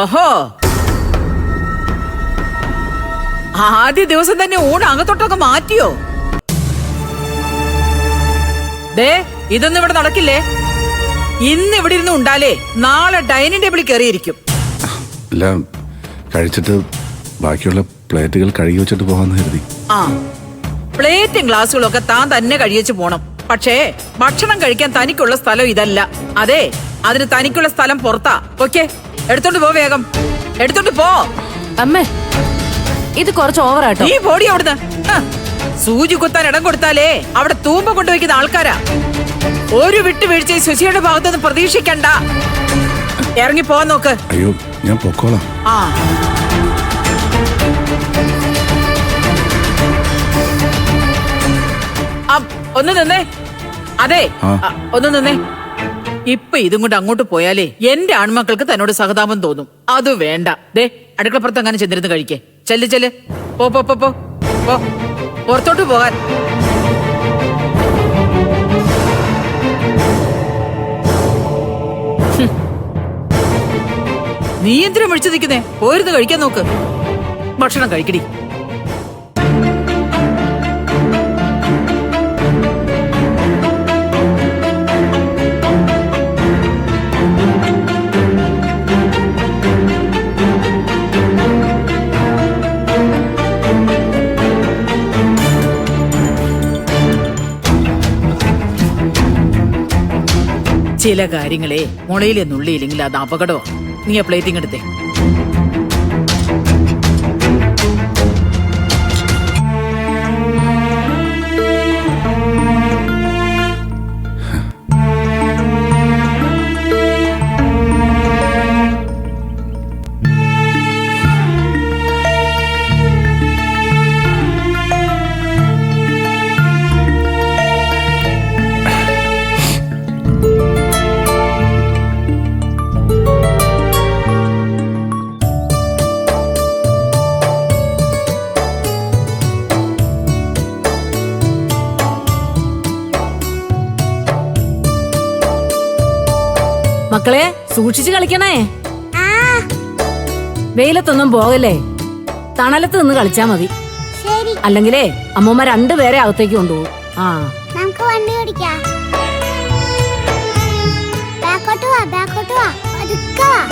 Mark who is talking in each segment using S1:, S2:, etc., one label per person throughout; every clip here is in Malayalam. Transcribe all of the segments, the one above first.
S1: ഓഹോ, ആദ്യ ദിവസം തന്നെ ഊണ് അകത്തോട്ടൊക്കെ മാറ്റിയോ? ദേ, ഇതൊന്നും ഇവിടെ നടക്കില്ലേ. ഇന്ന് ഇവിടെ ഇരുന്ന് ഉണ്ടാലേ നാളെ ഡൈനിങ് ടേബിളിൽ കയറിയിരിക്കും.
S2: അല്ല, കഴിച്ചിട്ട് ബാക്കിയുള്ള പ്ലേറ്റുകൾ കഴുകി വെച്ചിട്ട് പോകാന്ന് കരുതി.
S1: ആ, പ്ലേറ്റും ഗ്ലാസുകളും ഒക്കെ താൻ തന്നെ കഴിച്ചു പോണം. പക്ഷേ ഭക്ഷണം കഴിക്കാൻ തനിക്കുള്ള സ്ഥലം ഇതല്ല. അതെ, അതിന് തനിക്കുള്ള സ്ഥലം പുറത്താ. ഓക്കെ, എടുത്തോണ്ട് പോ, വേഗം എടുത്തോണ്ട് പോ.
S3: അമ്മേ, ഇത് കുറച്ച് ഓവറാട്ടോ.
S1: നീ പോടി അവിടുന്ന്. സൂചി കുത്താൻ ഇടം കൊടുത്താലേ അവിടെ തൂമ്പ കൊണ്ടുവയ്ക്കുന്ന ആൾക്കാരാ. ഒരു വിട്ടുവീഴ്ചയും സുശിയുടെ ഭാഗത്തുനിന്ന് പ്രതീക്ഷിക്കണ്ട. ഇറങ്ങി പോവാൻ നോക്ക്.
S2: അയ്യോ, ഞാൻ പൊക്കോളാം.
S1: ആ, ഒന്ന് നിന്നേ. അതെ, ഒന്ന് നിന്നേ. ഇപ്പൊ ഇതും കൊണ്ട് അങ്ങോട്ട് പോയാലേ എന്റെ ആൺമക്കൾക്ക് തന്നോട് സഹതാപം തോന്നും. അത് വേണ്ട. ദേ, അടുക്കളപ്പുറത്ത് അങ്ങനെ ചെന്നിരുന്ന് കഴിക്കേ. ചെല്ല് ചെല്ല്, പോ പോ പോ പോ, പുറത്തോട്ട് പോകാൻ. നീ എന്തിനാ വിളിച്ചു നിൽക്കുന്നേ? പോയിരുന്ന് കഴിക്കാൻ നോക്ക്. ഭക്ഷണം കഴിക്കടി. ചില കാര്യങ്ങളെ മുളയിലെ നുള്ളിയില്ലെങ്കിൽ അത് അപകടമോ. നീ ആ പ്ലേറ്റിംഗ് എടുത്തേ.
S3: മക്കളെ, സൂക്ഷിച്ചു കളിക്കണേ. വെയിലത്തൊന്നും പോകല്ലേ, തണലത്ത് നിന്ന് കളിച്ചാ മതി. അല്ലെങ്കിലേ അമ്മൂമ്മ രണ്ടുപേരെ അകത്തേക്ക് കൊണ്ടുപോകും. ആ,
S4: നമുക്ക് വണ്ടി ഓടിക്കാം. ബാക്കോട്ട് വാ, ബാക്കോട്ട് വാ, പതുക്കെ വാ.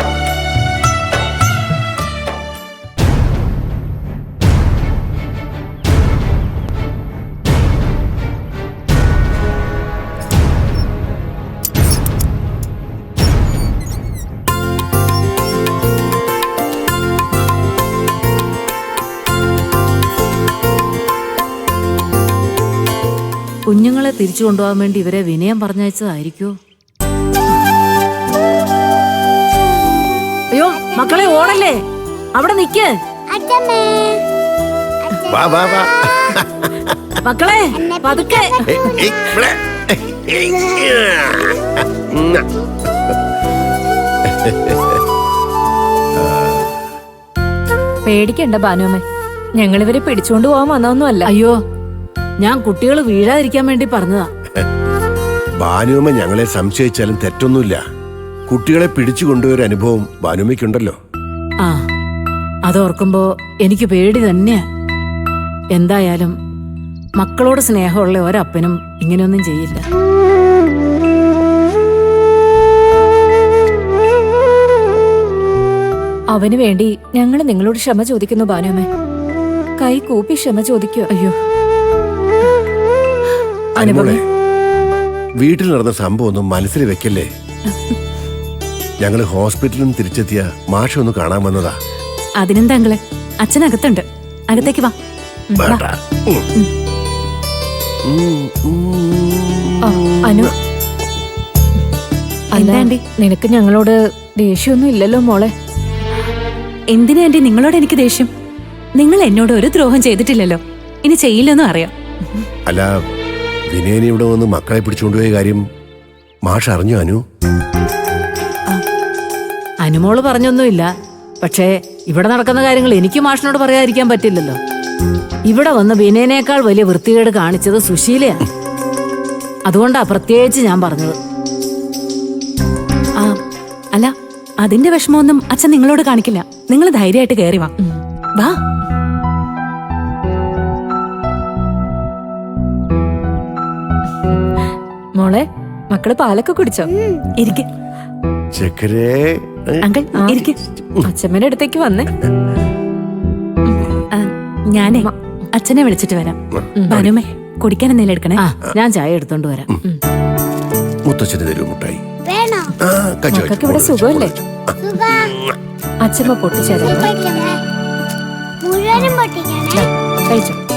S3: കുഞ്ഞുങ്ങളെ തിരിച്ചു കൊണ്ടുപോകാൻ വേണ്ടി ഇവരെ വിനയം പറഞ്ഞയച്ചതായിരിക്കോ? അയ്യോ മക്കളെ, ഓടല്ലേ, അവിടെ നിക്ക്. മക്കളെ പതുക്കെ.
S5: പേടിക്കണ്ട ഭാനുവമ്മേ, ഞങ്ങളിവരെ പിടിച്ചുകൊണ്ട് പോകാൻ വന്നൊന്നുമല്ല.
S3: അയ്യോ, ഞാൻ കുട്ടികൾ വീഴാതിരിക്കാൻ വേണ്ടി പറഞ്ഞതാ.
S6: ഭാനുവമ്മ ഞങ്ങളെ സംശയിച്ചാലും തെറ്റൊന്നുമില്ല. കുട്ടികളെ പിടിച്ചു കൊണ്ടുപോയൊരു അനുഭവം ഭാനുവമ്മയ്ക്കുണ്ടല്ലോ.
S3: ആ, അതോർക്കുമ്പോ എനിക്ക് പേടി തന്നെയാ. എന്തായാലും മക്കളോട് സ്നേഹമുള്ള ഒരപ്പനും ഇങ്ങനെയൊന്നും ചെയ്യില്ല.
S5: അവന് വേണ്ടി ഞങ്ങൾ നിങ്ങളോട് ക്ഷമ ചോദിക്കുന്നു ഭാനുവമ്മേ. കൈ കൂപ്പി ക്ഷമ ചോദിക്കൂ.
S3: അയ്യോ,
S6: അനുമോളെ, വീട്ടിൽ നടന്ന സംഭവം ഒന്നും മനസ്സിൽ വെക്കല്ലേ. ഞങ്ങള് ഹോസ്പിറ്റലിൽ നിന്ന് തിരിച്ചെത്തിയ മാഷ ഒന്ന് കാണാൻ വന്നതാ.
S5: അതിനെന്താ അങ്ങളെ, അച്ഛനകത്തുണ്ട്, അകത്തേക്ക് വാ.
S6: വേണ്ട.
S5: അനു, അല്ല ആന്റി, നിനക്ക് ഞങ്ങളോട് ദേഷ്യമൊന്നും ഇല്ലല്ലോ മോളെ? എന്തിനാ ആന്റി നിങ്ങളോട് എനിക്ക് ദേഷ്യം? നിങ്ങൾ എന്നോട് ഒരു ദ്രോഹം ചെയ്തിട്ടില്ലല്ലോ, ഇനി ചെയ്യില്ലെന്നും അറിയാം.
S6: അല്ല, വിനയനെ ഇവിടെ വന്ന് മക്കളെ പിടിച്ചുകൊണ്ടുപോയ കാര്യം മാഷ് അറിഞ്ഞു അനു?
S3: അനുമോള് പറഞ്ഞൊന്നുമില്ല. പക്ഷേ ഇവിടെ നടക്കുന്ന കാര്യങ്ങൾ എനിക്ക് മാഷിനോട് പറയാതിരിക്കാൻ പറ്റില്ലല്ലോ. ഇവിടെ വന്ന് വിനയനേക്കാൾ വലിയ വൃത്തികേട് കാണിച്ചത് സുശീലയാണ്. അതുകൊണ്ടാ പ്രത്യേകിച്ച് ഞാൻ പറഞ്ഞത്.
S5: ആ, അല്ല അതിന്റെ വിഷമമൊന്നും അച്ഛൻ നിങ്ങളോട് കാണിക്കില്ല. നിങ്ങൾ ധൈര്യമായിട്ട് കയറി വാ. വാ. മോളെ, മക്കള് പാലൊക്കെ കുടിച്ചോ? ഇരിക്ക്.
S6: ചക്കരേ.
S5: അങ്കിൾ ഇരിക്ക്.
S3: അച്ഛമ്മയുടെ അടുത്തേക്ക് വന്നേ.
S5: ഞാനേ അച്ഛനെ വിളിച്ചിട്ട് വരാം. ഭാനുമേ, കുടിക്കാൻ എന്തെങ്കിലും എടുക്കണേ.
S3: ആ, ഞാൻ ചായ എടുത്തോണ്ട് വരാം.
S6: മുത്തച്ഛന് തരൂ മുട്ടായി.
S4: വേണോ?
S3: മക്കൾക്ക് ഇവിടെ സുഖമല്ലേ?
S4: സുഖാ.
S3: അച്ഛമ്മ പൊട്ടിച്ചേരാം.
S4: പൊട്ടിക്കണേ. മുഴുവനും പൊട്ടിക്കണേ.
S3: കഴിച്ചോ.